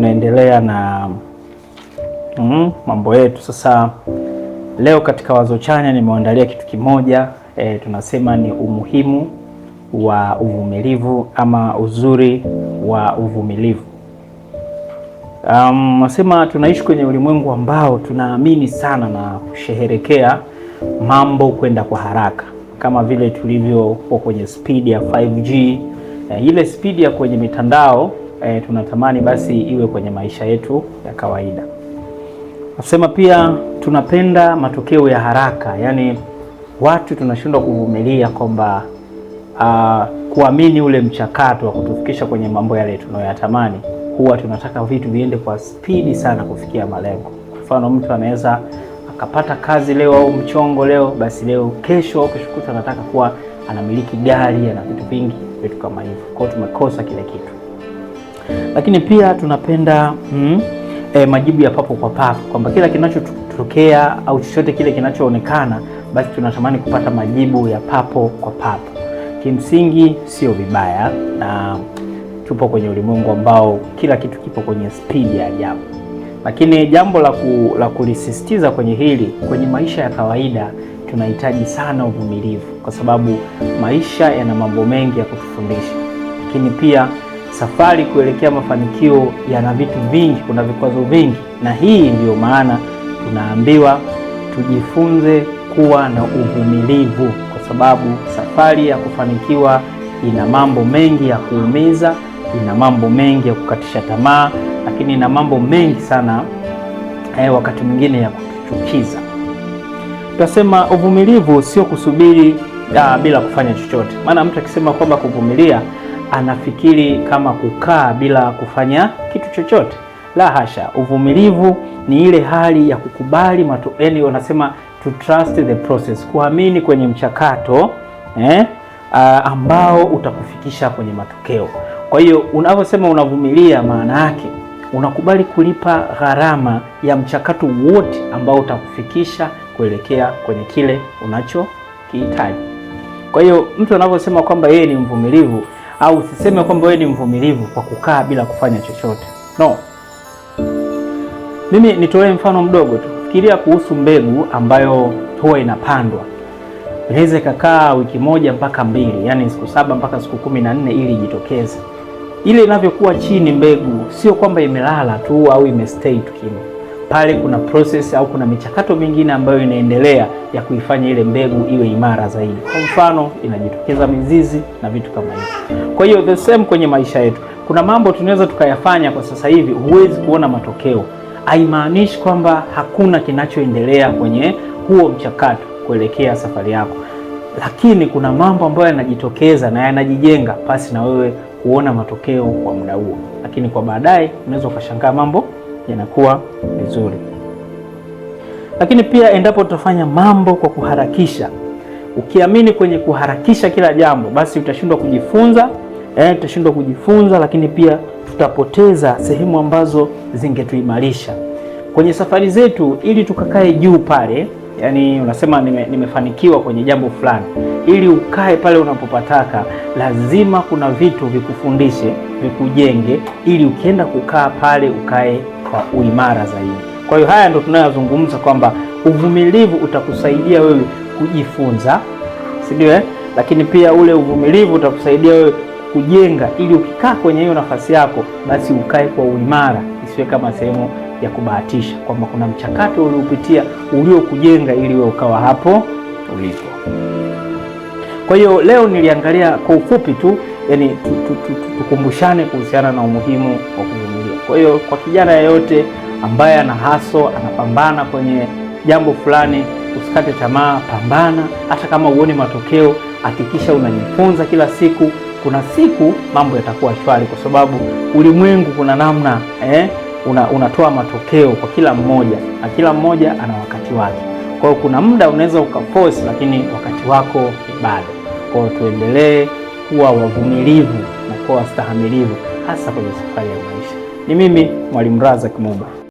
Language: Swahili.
tunaendelea na mambo yetu. Sasa leo katika Wazo Chanya nimeandalia kitu kimoja, tunasema ni umuhimu wa uvumilivu ama uzuri wa uvumilivu. Nasema tunaishi kwenye ulimwengu ambao tunaamini sana na kusherehekea mambo kwenda kwa haraka, kama vile tulivyokuwa kwenye speed ya 5G. Ile speed ya kwenye mitandao tunatamani basi iwe kwenye maisha yetu ya kawaida. Nasema pia tunapenda matokeo ya haraka, yani watu tunashindwa kuvumilia kwamba kuamini ule mchakato wa kutufikisha kwenye mambo yale tunayoyatamani. Huwa tunataka vitu viende kwa spidi sana kufikia malengo. Mfano, mtu anaweza akapata kazi leo au mchongo leo, basi leo kesho au kesho kutwa anataka kuwa anamiliki gari, ana vitu vingi, vitu kama hivyo. Kwa hiyo tumekosa kile kitu. Lakini pia tunapenda majibu ya papo kwa papo, kwamba kila kinachotokea au chochote kile kinachoonekana, basi tunatamani kupata majibu ya papo kwa papo. Kimsingi sio vibaya, na tupo kwenye ulimwengu ambao kila kitu kipo kwenye speed ya ajabu. Lakini jambo la kulisisitiza kwenye hili, kwenye maisha ya kawaida tunahitaji sana uvumilivu, kwa sababu maisha yana mambo mengi ya kutufundisha. Lakini pia safari kuelekea mafanikio yana vitu vingi, kuna vikwazo vingi, na hii ndiyo maana tunaambiwa tujifunze kuwa na uvumilivu, kwa sababu safari ya kufanikiwa ina mambo mengi ya kuumiza, ina mambo mengi ya kukatisha tamaa, lakini ina mambo mengi sana wakati mwingine ya kuchukiza. Tutasema uvumilivu sio kusubiri bila kufanya chochote. Maana mtu akisema kwamba kuvumilia anafikiri kama kukaa bila kufanya kitu chochote. La hasha, uvumilivu ni ile hali ya kukubali yani wanasema to trust the process, kuamini kwenye mchakato ambao utakufikisha kwenye matokeo. Kwa hiyo unaposema unavumilia, maana yake unakubali kulipa gharama ya mchakato wote ambao utakufikisha kuelekea kwenye kile unachokihitaji. Kwa hiyo mtu anaposema kwamba yeye ni mvumilivu, au usiseme kwamba wewe ni mvumilivu kwa kukaa bila kufanya chochote. No. Mimi nitolee mfano mdogo tu. Fikiria kuhusu mbegu ambayo huwa inapandwa. Inaweza ikakaa wiki moja mpaka 2, yani siku 7 mpaka siku 14 ili ijitokeze. Ile inavyokuwa chini mbegu, sio kwamba imelala tu au imestay tu kimya. Pale kuna process au kuna michakato mingine ambayo inaendelea ya kuifanya ile mbegu iwe imara zaidi. Kwa mfano, inajitokeza mizizi na vitu kama hivyo. Kwa hiyo the same kwenye maisha yetu. Kuna mambo tunaweza tukayafanya kwa sasa hivi, huwezi kuona matokeo. Haimaanishi kwamba hakuna kinachoendelea kwenye huo mchakato kuelekea safari yako. Lakini kuna mambo ambayo yanajitokeza na yanajijenga pasi na wewe kuona matokeo kwa muda huo. Lakini kwa baadaye unaweza ukashangaa mambo yanakuwa vizuri. Lakini pia endapo tutafanya mambo kwa kuharakisha, ukiamini kwenye kuharakisha kila jambo, basi utashindwa kujifunza, lakini pia tutapoteza sehemu ambazo zingetuimarisha kwenye safari zetu. Ili tukakae juu pale, yani unasema nimefanikiwa kwenye jambo fulani, ili ukae pale unapopataka, lazima kuna vitu vikufundishe, vikujenge, ili ukienda kukaa pale ukae kwa uimara zaidi. Kwa hiyo haya ndio tunayozungumza, kwamba uvumilivu utakusaidia wewe kujifunza, si ndio? Lakini pia ule uvumilivu utakusaidia wewe kujenga, ili ukikaa kwenye hiyo nafasi yako, basi ukae kwa uimara, isiwe kama sehemu ya kubahatisha, kwamba kuna mchakato uliopitia uliokujenga ili wewe ukawa hapo ulipo. Kwa hiyo leo niliangalia kwa ufupi tu, yani tukumbushane kuhusiana na umuhimu wa kuvumilia. Kwa hiyo kwa kijana yeyote ambaye ana haso, anapambana kwenye jambo fulani, usikate tamaa, pambana. Hata kama uone matokeo, hakikisha unajifunza kila siku. Kuna siku mambo yatakuwa shwari, kwa sababu ulimwengu kuna namna unatoa matokeo kwa kila mmoja, na kila mmoja ana wakati wake. Kwa hiyo kuna muda unaweza ukaforce, lakini wakati wako ni bado. Kwa hiyo tuendelee kuwa wavumilivu na kuwa wastahamilivu, hasa kwenye safari ya maisha. Ni mimi Mwalimu Razak Muba.